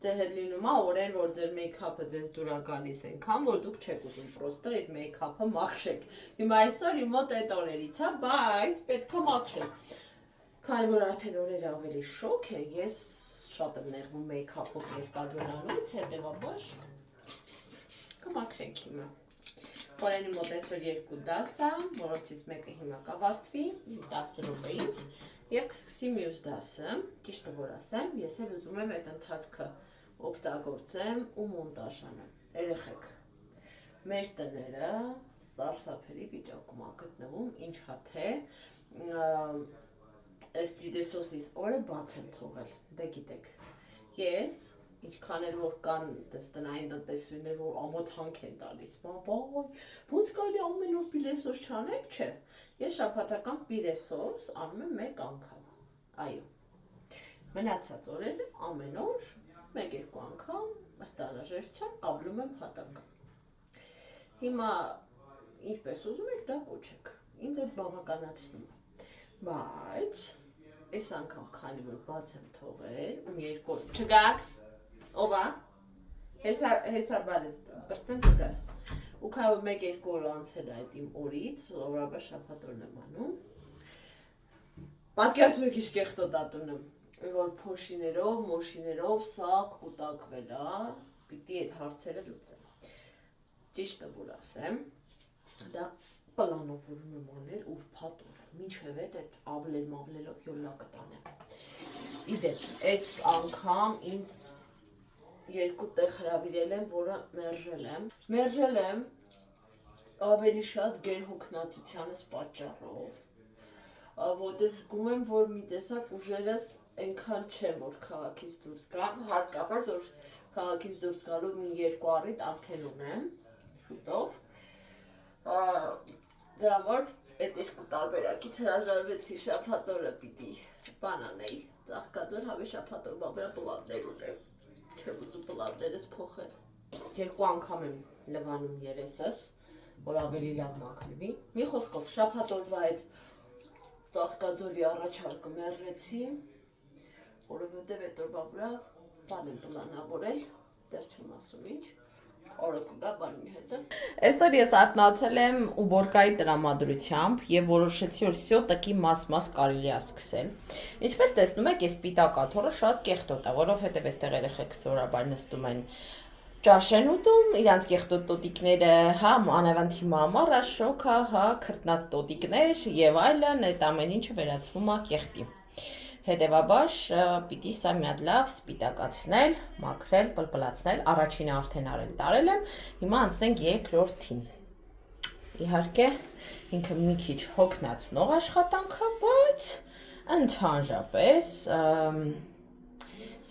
ձեր հետ լինում է օրեր, որ ձեր մեյքափը ձեզ դուր է գալիս այնքան, որ դուք չեք ուզում պրոստը այդ մեյքափը մաքրեք։ Հիմա այսօր իմ մոտ այդ օրերից է, բայց պետք է մաքրել։ Քանի որ արդեն օրերը ավելի շոկ է, ես շատ եմ նեղվում մեյքափով երկար գնալուց, հետևաբար կմաքրենք հիմա։ Խորենի մոտ այսօր 2 դաս է, որոնցից մեկը հիմա կավարտվի 10 րոպեից և կսկսի մյուս դասը, ճիշտը որ ասեմ, ես էլ ուզում եմ այդ ընթացքը օգտագործեմ ու մոնտաժ անեմ։ Երեխեք, մեր տները սարսափելի վիճակում է գտնվում, ինչա թե այս պիրեսոսիս օրը բաց եմ թողել, դե գիտեք, ես ինչքան էլ որ կան տնային տնտեսուհիներ, որ ամոթանք են տալիս, ոնց կարելի ամեն օր պիրեսոս չանեք, չէ, ես շաբաթական պիրեսոս անում եմ 1 անգամ, այո, մնացած օրերը ամեն օր 1-2 անգամ ըստ անհրաժեշտության ավլում եմ հատակը։ Հիմա ինչպես ուզում եք դա կոչեք, ինձ այդ բավականացնում է, բայց այս անգամ քանի որ բաց եմ թողել, ու 2 օր չգաք Ով է, հեսաբար ես պրստեմ կգաս, ու քայվ 1-2 օր անցել այդ իմ օրից, սովորաբար շաբաթ օրն եմ անում, պատկերացնում եք ինչ կեղտոտ ատուն եմ, որ փոշիներով, մոշիներով սաղ կուտակվել է, պիտի այդ հարցերը լուծեմ, ճիշտը որ ասեմ, դա պլանավորում եմ անել ուրբաթ օրը, մինչև այդ ավլելով յոլա կտանեմ, իդեպ, այս անգամ ինձ 2 տեղ հրավիրել եմ, որը մերժել եմ ավելի շատ գերհոգնածությանս պատճառով, որտեղ զգում եմ, որ մի տեսակ ուժերս այնքան չեմ, որ քաղաքից դուրս գամ, հարկավոր, որ քաղաքից դուրս գալու մի 2 առիթ արդեն ունեմ, շուտով, դրա որ այդ 2 տարբերակից հրաժարվեցի շաբաթ օրը պիտի բան անեի, ծաղկածոր հավի շաբաթ օրվա վրա պլաններ ունեմ, չեմ ուզում պլաններս փոխել, 2 անգամ եմ լվանում երեսս, որ ավելի լավ մաքրվի, մի խոսքով շաբաթ օրվա այդ ծաղկածորի առաջարկը մերժեցի, որովհետև այդ օրվա վրա բան եմ պլանավորել, դեռ չեմ ասում ինչ, օրը կգա բանի հետը։ Այսօր ես արթնացել եմ ուբորկայի տրամադրությամբ և որոշեցի, որ սյո տկի մաս կարելի է սկսել։ Ինչպես տեսնում եք, այս սպիտակ աթոռը շատ կեղտոտ է, որովհետև այստեղ երեխեք սովորաբար նստում են ճաշ են ուտում, իրանց կեղտոտ տոտիկները, հա, անավանդ հիմա ամառ, շոքա, հա, քրտնած տոտիկներ և այլն, այդ ամեն ինչը վերածվում է կեղտի։ Հետևաբար պիտի սա մի հատ լավ սպիտակացնել, մաքրել, պլպլացնել, առաջինը արդեն արել տարել եմ, հիմա անցնենք երկրորդին։ Իհարկե, ինքը մի քիչ հոգնածնող աշխատանք է, բայց ընդհանրապես,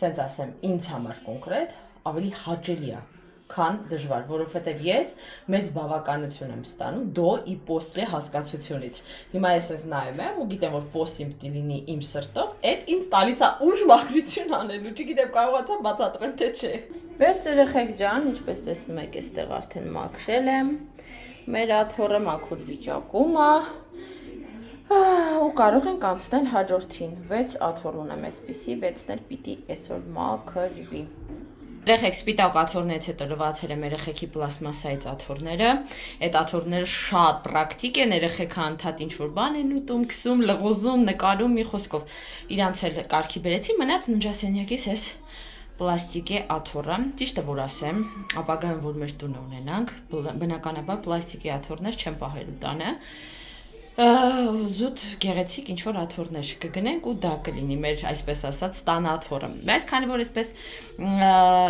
սենց ասեմ, ինձ համար կոնկրետ, ավելի հաճելի է, քան դժվար, որովհետև ես մեծ բավականություն եմ ստանում դո ի պոստի հասկացությունից։ Հիմա ես ես նայում եմ ու գիտեմ, որ պոստին պիտի լինի իմ սրտով, այդ ինձ տալիս է ուժ մաքրություն անելու, չգիտեմ կարողացա բացատրեմ թե չէ։ Վերջ երեխեք ջան, ինչպես տեսնում եք, այստեղ արդեն մաքրել եմ, մեր աթոռը մաքուր վիճակում է, ու կարող ենք անցնել հաջորդին, 6 աթոռ ունեմ այսպիսի, 6-ներ պիտի այսօր մաքրվի։ Երեխեք սպիտակ աթոռներից հետո լվացել եմ երեխեքի պլաստմասայից աթոռները, այդ աթոռները շատ պրակտիկ են, երեխեքը անդադ ինչ-որ բան են ուտում, քսում, լղոզում, նկարում, մի խոսքով իրանց էլ կարգի բերեցի, մնաց ննջասենյակիս այս պլաստիկե աթոռը, ճիշտը որ ասեմ, ապագայում որ մեր տունը ունենանք, բնականաբար պլաստիկե աթոռներ չեմ պահելու տանը, զուտ գեղեցիկ ինչ-որ աթոռներ կգնենք ու դա կլինի մեր այսպես ասած տան աթոռը, բայց քանի որ այսպես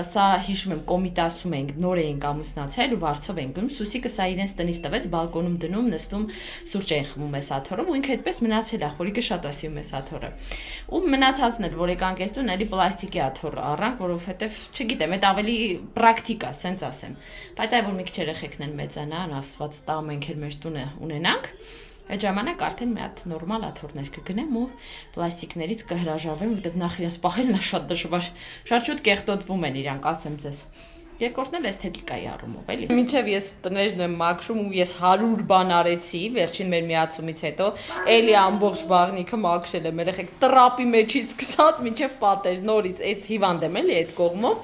սա հիշում եմ կոմիտասում ենք, նոր էինք ամուսնացել ու վարձով ենք գնում, Սուսիկը սա իրենց տնից տվեց, բալկոնում դնում, նստում, սուրճ էին խմում այս աթոռով ու ինքը այդպես մնացել է, խորիկը շատ է սիրում այս աթոռը։ Ու մնացածն էլ որ եկանք այս տուն, էլի պլաստիկի աթոռ առանք, որովհետև չգիտեմ, այդ ավելի պրակտիկ է, սենց ասեմ։ Բայց այ որ մի քիչ երեխեքն են մեծանան, Աստված տա մենք էլ մեր տունը ունենանք, այդ ժամանակ արդեն մի հատ նորմալ աթոռներ կգնեմ ու պլաստիկներից կհրաժարվեմ, որտեղ նախ իրենց պահելն է շատ դժվար։ Շատ շուտ կեղտոտվում են իրանք, ասեմ ձեզ։ Երկրորդն էլ էսթետիկայի առումով, էլի։ Մինչև ես տներն եմ մաքրում ու ես 100 բան արեցի, վերջին մեր միացումից հետո, էլի ամբողջ բաղնիքը մաքրել եմ, երեխեք տրապի մեջից սկսած մինչև պատեր, նորից այս հիվանդ եմ էլի այդ կողմով։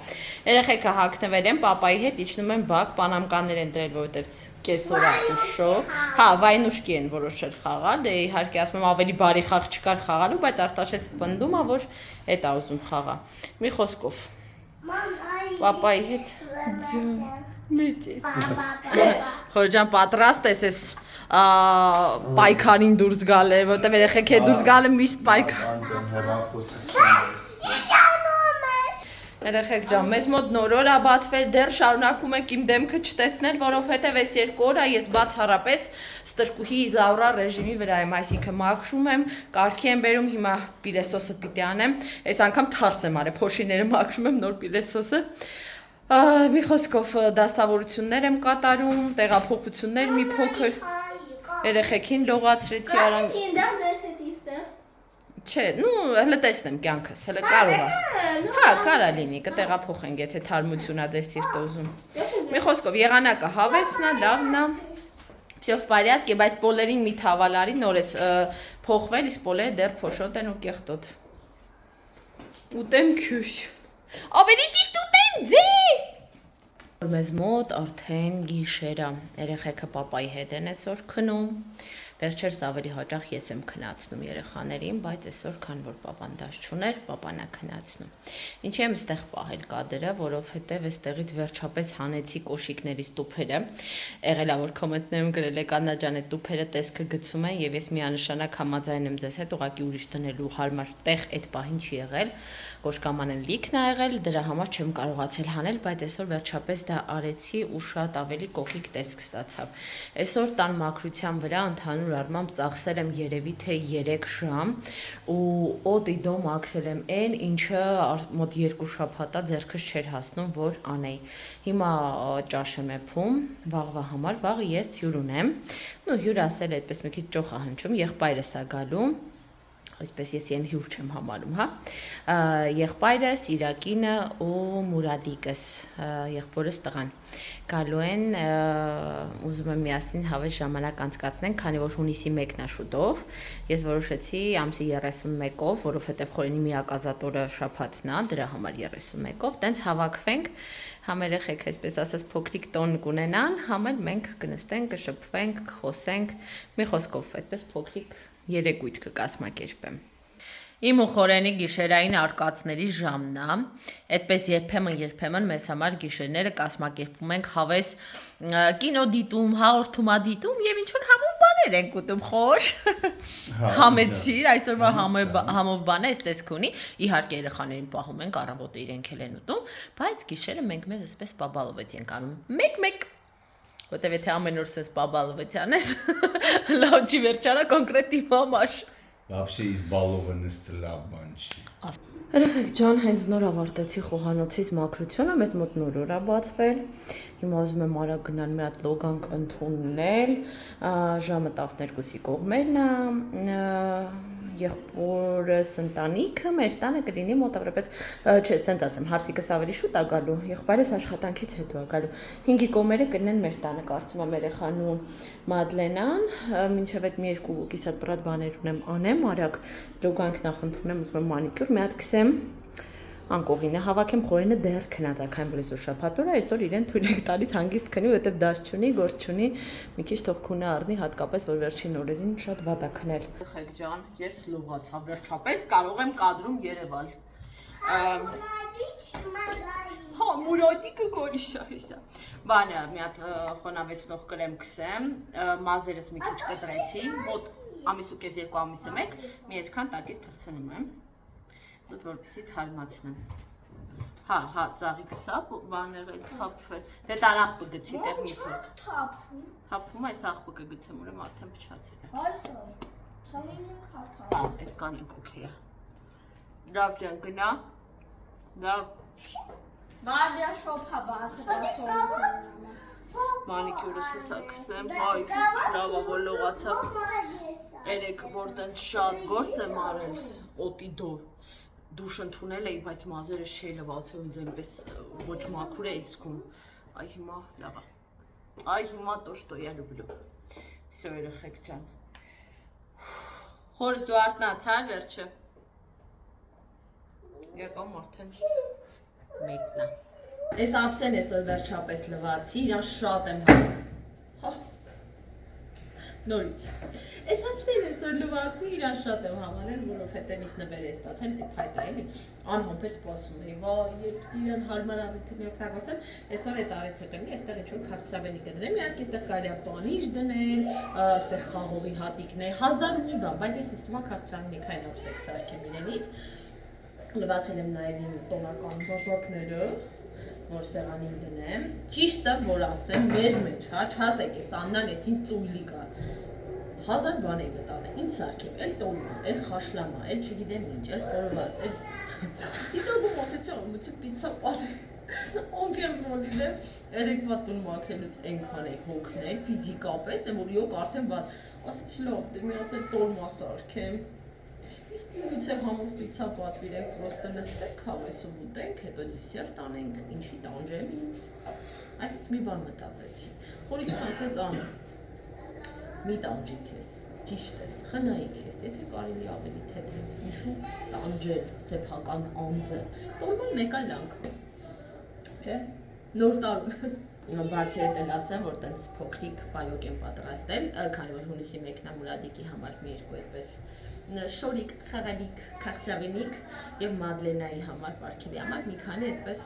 Երեխեքը հագնվել են, պապայի հետ իջնում են բակ, պանամկաներ են դրել, որովհետև կեսօր է ուշով։ Հա, վայնուշկի են որոշել խաղալ, դե իհարկե ասում եմ ավելի բարի խաղ չկար խաղալու, բայց Արտաշես պնդում է, որ էդ է ուզում խաղա։ Մի խոսքով Պապայի հետ մեծ ես։ Խորջան պատրաստ ես ես պայքարին դուրս գալ էր, որտեղ երեխեք հետ դուրս գալը միշտ պայքար։ Երեխեք ջան, մեզ մոտ նոր օր է բացվել, դեռ շարունակում եք իմ դեմքը չտեսնել, որովհետև այս 2 օր ես բացառապես ստրկուհի Իզաուրա ռեժիմի վրա եմ, այսինքն մաքրում եմ, կարգի եմ բերում, հիմա պիլեսոսը պիտի անեմ, այս անգամ թարս եմ արել, փոշիները մաքրում եմ, նոր պիլեսոսը։ Մի խոսքով դասավորություններ եմ կատարում, տեղափոխություններ մի փոքր, երեխեքին լողացրեցի արան։ Չէ, նու հələ տեսնեմ կյանքս, հələ կարող է։ Հա, կարա լինի, կտեղափոխենք, եթե թարմություն ա ձեր սիրտը ուզում։ Մի խոսքով եղանակը հավեսն է, լավն է։ Всё в порядке, բայց պոլերին մի թավալարի նոր էս փոխվել, իսկ պոլերը դեռ փոշոտ են ու կեղտոտ։ Ուտեմ քյուր։ Ավելի ճիշտ ուտեմ ձեզ։ Մեզ մոտ արդեն գիշեր է, երեխեքը պապայի հետ են այսօր քնում։ Վերջերս ավելի հաճախ ես եմ քնացնում երեխաներին, բայց այսօր քան որ պապան դաշ չուներ, պապան է քնացնում։ Ինչի եմ այստեղ պահել կադրը, որովհետև այստեղից վերջապես հանեցի կոշիկներից տուփերը։ Եղել է որ կոմենտներում գրել եք Աննա ջան, այդ տուփերը տեսքը գցում են եւ ես միանշանակ համաձայն եմ ձեզ հետ, ուղղակի ուրիշ դնելու հարմար տեղ այդ պահին չի եղել։ Կոշկամանն լիքն ա եղել, դրա համար չեմ կարողացել հանել, բայց այսօր վերջապես դա արեցի ու շատ ավելի կողիկ տեսք ստացավ։ Այսօր տան մաքրության վրա ընդհանուր առմամբ ծախսել եմ երևի թե 3 ժամ ու օտիդո մաքրել եմ այն, ինչը մոտ 2 շաբաթ է ձեռքս չէր հասնում, որ անեի։ Հիմա ճաշ եմ եփում, վաղվա համար, վաղը ես հյուր ունեմ։ Նու հյուր ասել այդպես մի քիչ ճոխ է հնչում, եղբայրս է գալու։ Այսպես ես իրեն հյուր չեմ համարում, հա։ Եղբայրս, Իրակինը ու Մուրադիկս, եղբորս տղան գալու են, ուզում եմ միասին հավես ժամանակ անցկացնենք, քանի որ հունիսի 1-ն է շուտով։ Ես որոշեցի ամսի 31-ով, որովհետև Խորենի միակ ազատ օրը շաբաթն է, դրա համար 31-ով, տենց հավաքվենք, համ երեխեք այսպես ասած փոքրիկ տոն կունենան, համ էլ մենք կնստենք, կշփվենք, կխոսենք, մի խոսքով այդպես փոքրիկ երեկույթ կկազմակերպեմ։ Իմ ու Խորենի գիշերային արկածների ժամն է, այդպես երբեմն մեզ համար գիշերները կազմակերպում ենք հավես կինո դիտում, հաղորդումադիտում եւ ինչ-որ համով բաներ ենք ուտում, խոր։ Համեցիր, այսօրվա համով բանը էս տեսք ունի, իհարկե երեխաներին պահում ենք, առավոտը իրենք էլ են ուտում, բայց գիշերը մենք մեզ այսպես պաբալովեթ ենք անում։ Մեկ Որտեւ եթե ամեն օր sense պաբալովեթյան ես, լավ չի վերջանա կոնկրետ իմ համար։ Вообще из балованности լավ բան չի։ Երեխեք ջան, հենց նոր ավարտեցի խոհանոցից մաքրությունը, մեզ մոտ նոր օր է բացվել։ Հիմա ուզում եմ արագ գնալ մի հատ լոգանք ընդունել, ժամը 12-ի կողմերն է, եղբորս ընտանիքը մեր տանը կլինի մոտավորապես, չէ, ասենց ասեմ, հարսիկս ավելի շուտ է գալու, եղբայրս աշխատանքից հետո է գալու։ 5-ի կողմերը կլինեն մեր տանը, կարծում եմ երեխանուն Մադլենան, մինչև այդ մի երկու կիսատ բրատ բաներ ունեմ անեմ, արագ լոգանք նախ ընդունեմ, ուզում եմ մանիկյուր, մի հատ քսեմ անկողինը հավաքեմ, Խորենը դեռ քնած է, քան որ այսօր շաբաթ օր է, այսօր իրեն թույլ եք տալիս հանգիստ քնի, որովհետև դաշ չունի, գործ չունի, մի քիչ թող քունը առնի, հատկապես որ վերջին օրերին շատ վատ է քնել։ Եղեք ջան, ես լողացա, վերջապես կարող եմ կադրում երևալ։ Հա, Մուրադիկը գորիշա հեսա։ Բանը մի հատ խոնավեցնող կրեմ քսեմ, մազերս մի քիչ կտրեցի, մոտ ամիս ու կես 2 ամիսը մեկ, մի այսքան տակից թռցնում եմ։ Դուք որպեսի թարմացնեմ։ Հա, ծաղիկս է, բան եղել, թափվել։ Դե տան աղբը գցի, տեղ մի փոք։ Թափվում։ Թափվում այս աղբը կգցեմ, ուրեմն արդեն փչացել է։ Այսօր։ Ցավին ենք հաթա։ Հա, այդ կանենք օքեյ է։ Լավ ջան, գնա։ Լավ։ Բարբիա շոփա բացը Մանիկյուրս հեսա քսեմ, հայ, լավ է, որ լողացա։ Երեք որ տենց շատ գործ եմ արել, օտիդո։ դուշ ընդունել էի, բայց մազերը շելված ու ինձ այնպես ոչ մաքուր է իսկում։ Այ հիմա լավ է։ Այ հիմա то, что я люблю։ Всё, երեխեք ջան։ Խորս դու արթնացա վերջը։ Եկամ արդեն մեկնա։ Այս ամսեն այսօր վերջապես լվացի, իրան շատ եմ հա։ Նորից։ Այս ամսեն այսօր լվացի, իրան շատ եմ հավանել, որովհետև ինձ նվեր է ստացել, դե փայտա էլի։ Անհամբեր սպասում էի, վայ, երբ իրան հարմար առիթի օգտագործեմ, այսօր այդ առիթը կնի, այստեղ ինչ-որ քաղցրավենի կդնեմ, իհարկե այստեղ կարելի է պանիժ դնել, այստեղ խաղողի հատիկներ, 1000 ու մի բան, բայց ես ինձ թվում է քաղցրավենի քայն ապսեք սարքեմ իրենից։ Լվացել եմ նաև իմ տոնական բաժակները, որ սեղանին դնեմ։ Ճիշտը, որ ասեմ, մեր, հա, չասեք, այս Աննան էսին ծույլի կա։ 1000 բան էի մտածել, ինչ սարքեմ, էլ տոլմա, էլ խաշլամա, էլ չգիտեմ ինչ, էլ խորոված, էլ Իտոգում ասեցի, մուծի պիցա պատ օգեմ ռոլին է, երեկվա տուն մաքրելուց ենքան է հոգնել, ֆիզիկապես, որ յոք արդեն բան, ասեցի լավ, դե մի հատ էլ տոլմա սարքեմ։ Իսկ միգուցե համով պիցա պատվիրենք, պրոստը նստենք, հավեսում ուտենք, հետո դիսերտ անենք, ինչի տանջեմ ինձ։ Այսից մի բան մտածեցի, խորիկն ասեց Ան, մի տանջի քեզ, ճիշտ ես, խնայի քեզ, եթե կարելի ավելի թեթև, ինչու տանջել սեփական անձը, տոլման մեկ այլ անգամ, չէ, նոր տարում։ Բացի հետ էլ ասեմ, որ տենց փոքրիկ պայոկ եմ պատրաստել, քանի որ հունիսի 1-ն է Մուրադիկի համար մի երկու այդպես շորիկ, խաղալիք, քաղցրավենիք եւ Մադլենայի համար, Պարքևի համար մի քանի այդպես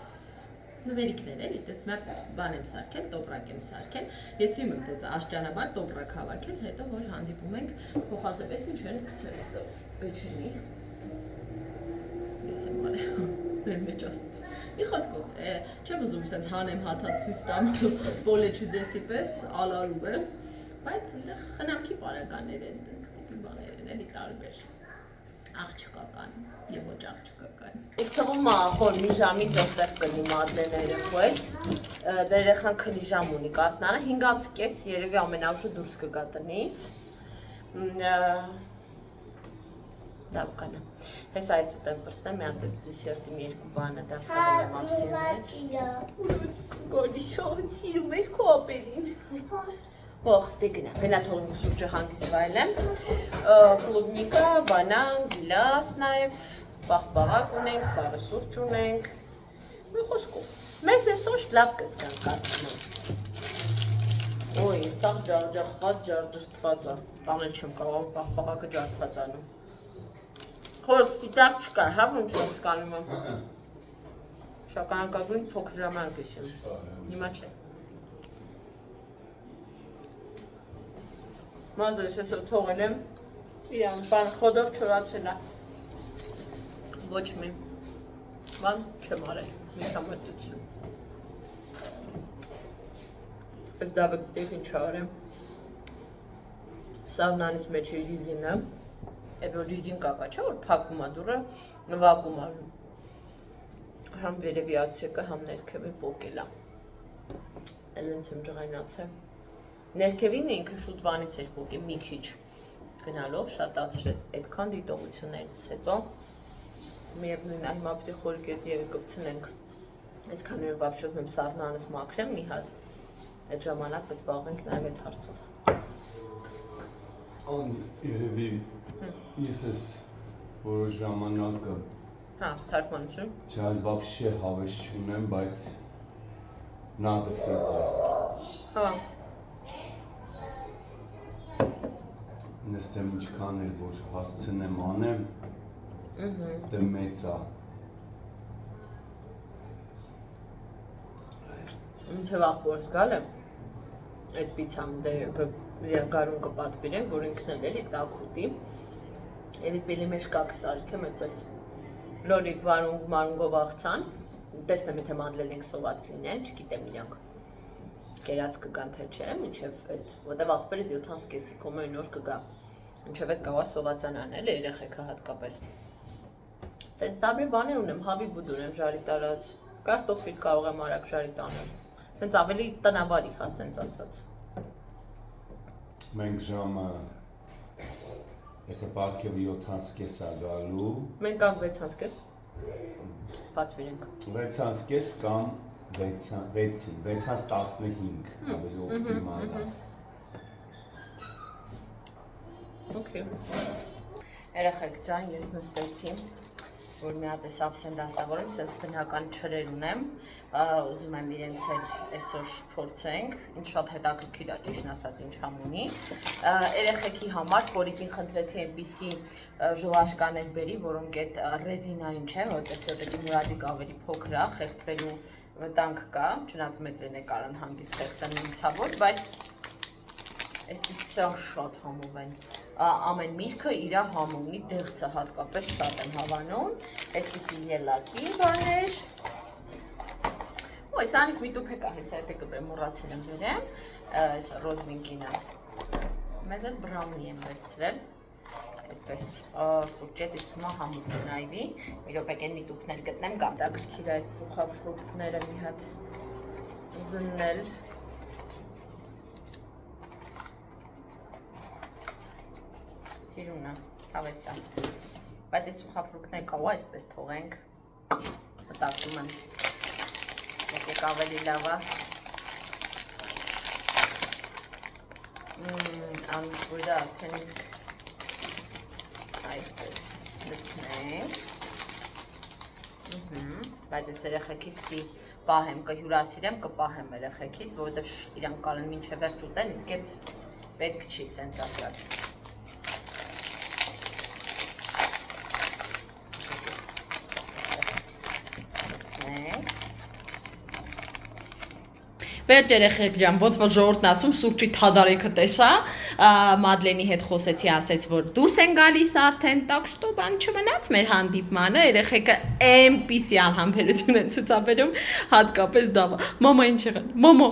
նվերիկներ էլի, տես մեր բան եմ սարքել, տոպրակ եմ սարքել, ես իմ եմ տես աշճանաբար տոպրակ հավաքել, հետո որ հանդիպում ենք փոխածպես ինչ են գցել ստով, պեչենի, ես եմ արել, մեր մեջ աստ, մի խոսքով, չեմ ուզում սենց հանեմ հաթած ցույց տամ բոլե չուդեսի պես, ալարում եմ, բայց այնտեղ խնամքի պարականներ են, տիպի բաներ են, էլի տարբեր, աղջկական եւ ոչ աղջկական։ Ինձ թվում է, որ մի ժամից այստեղ կլինի Մադլեները խոյ, դե երեխան քնի ժամ ունի կարտնանը, 5:30 երևի ամենաուշը դուրս կգա տնից։ Լավ կանա։ Հեսա այս ուտեմ պրստեմ, մի հատ դիսերտի մի երկու բանը դասանում եմ ամսին մեջ։ Գորիշոն, սիրում ես քո ապերին։ Ох, ты գնա թողում սուրճը հանգիստ վայելեմ, կլուբնիկա, բանան, գիլաս նաև, բաղբաղակ ունենք, սարը սուրճ ունենք, մի խոսքով, մեզ այսօր լավ կզգան կարծնում։ Ոյ, սաղ ջախված, ջարդրտված է, տանել չեմ կարող, բաղբաղակը ջարդված անում։ Խոր սպիտակ չկա, հա ոնց եմ զգանում եմ։ Շագանակագույն փոքր ժամանակ եմ, հիմա չէ։ Մազես ես թողել եմ, իրան բան խոդով չորացել է, ոչ մի բան չեմ արել, մի համատություն։ Ես դավը գտեք ինչ արեմ, սավնանից մեջ է ռիզինը, այդ որ ռիզին կակա չէ, որ պակում է դուրը, վակում է, համ վերևի ացեկը, համ ներքևի պոկել է, էլենց եմ ջղայնացել։ Ներքևին ինքը շուտ վանից էր պոկի մի քիչ գնալով շատացրեց այդքան դիտողություններից հետո միևնույն է հիմա պիտի խորիկետ եւ կպցնենք այսքան որ վաբշոտ եմ սառնանս մաքրեմ մի հատ այդ ժամանակ կզբաղվենք նաեւ այդ հարցով Ան երևի ես ես որոշ ժամանակը հա թարգմանություն չայս вообще հավես չունեմ բայց надо ֆիզա հա նստեմ ինչքան էլ որ հասցնեմ անեմ, դե մեծ է։ Մինչև աղբորս գալ եմ, այդ պիցամ դե գարուն կպատվիրենք, որ ինքն էլ էլի տաքուտի, էլի պելի մեջ կակ սարքեմ, այդպես լոլիկ վարունգով աղցան, տեսնեմ եթե մադլել ենք սոված լինեն, չգիտեմ իրանք կերած կգան թե չէ, մինչև այդ, որտև աղբերս 7:30 կոմեն օր կգա, մինչև այդ կավա սովածան անել է երեխեքը հատկապես։ Տենց տարբեր բաներ ունեմ, հավի բուդուր եմ ժարի տարած, կարտոֆիլ կարող եմ արագ ժարի տանել, տենց ավելի տնավարի հա, սենց ասած։ Մենք ժամը, եթե պարքևը 7:30 է գալու։ Մենք կան 6:30, Պատվիրենք։ 6.5 կամ 6.15 ավելի օպտիմալ է։ Okay։ Երեխեք ջան, ես նստեցի, որ մի հատ էս ափսեն դասավորեմ, սենց բնական չրեր ունեմ, ուզում եմ իրենց էլ այսօր փորձենք, ինձ շատ հետաքրքիր է ճիշտ ասած ինչ համ ունի։ Երեխեքի համար խորիկին խնդրեցի այնպիսի ժողաշկաներ բերի, որոնք այդ ռեզինային չեն, որտեղ մուրադիկ ավելի փոքր է, խեղդվելու վտանգ կա, չնայած մեծերն է կարան հանգիստ խեղդեն նույնցավոր, բայց այսպիսի շատ համով են։ Ամեն միրգը իր համ ունի, դեղցը հատկապես շատ եմ հավանում, այսպիսի ելակի բաներ։ Ոյ, սանից մի տուփ եկա, հեսա եթե կբեմ մոռացել եմ վերեմ, այս ռոզմինկինը։ Մեզ էլ բրաունի եմ վերցրել, այդպես սուրճետից հիմա համուտ նայվի, մի րոպեկ են մի տուփներ գտնեմ, կամ դա գրքիր այս սուխաֆրուկտները մի հատ զննել։ Սիրունը, հավեսա, բայց այս սուխաֆրուկտներ կա ու այսպես թողենք, մտածում եմ, եկեք ավելի լավ է, անուշվույրը արդեն իսկ այսպես լցնենք, բայց ես երեխեքից պի պահեմ, կհյուրասիրեմ, կպահեմ երեխեքից, որովհետև իրանք կարան մինչև վերջ ուտեն, իսկ այդ պետք չի սենց ասած։ Վերջ երեխեք ջան, ոնց որ ժողովուրդն ասում, սուրճի թադարեքը տեսա, Մադլենի հետ խոսեցի, ասեց, որ դուրս են գալիս արդեն, так что բան չմնաց մեր հանդիպմանը, երեխեքը այնպիսի անհամբերություն են ցուցաբերում, հատկապես դավա։ Մամա ինչ եղան։ Մամա։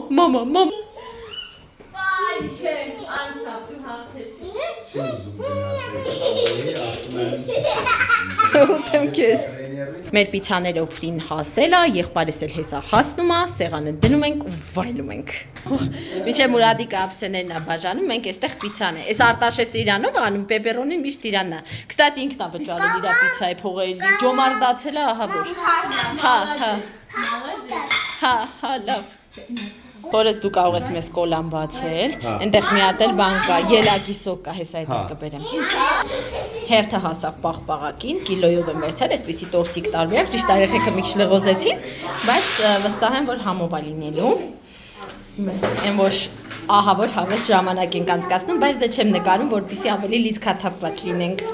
Բայ չէ, անցավ դու հաղթեցի։ Չի ուզում գնալ, ասում եմ ինչ Ուտեմ քեզ։ Մեր պիցաները ֆրին հասել է, եղբայրս էլ հեսա հասնում է, սեղանը դնում ենք ու վայելում ենք։ Մինչև Մուրադիկը ափսեներն է բաժանում, մենք այստեղ պիցան է։ Այս Արտաշես Իրանով անում, պեպերոնին միշտ Իրանն է։ Կստати ինքն է վճարել իր պիցայի փողերը, ջոմարդացել է, ահա որ։ Հա, լավ։ Որս դու կարող ես մեզ կոլան բացել, այնտեղ մի հատ էլ բան կա, ելակի սոկ կա, հեսա այդտեղ կբերեմ։ Հերթը հասավ պաղպաղակին, կիլոյով եմ վերցել, այսպիսի տորտիկ տարբերակ, ճիշտ երեխեքը մի քիչ լղոզեցին, բայց վստահ եմ, որ համով է լինելու։ Այն որ ահա որ հավես ժամանակ ենք անցկացնում, բայց դա չեմ նկարում, որպեսզի ավելի լիցքաթափված լինենք։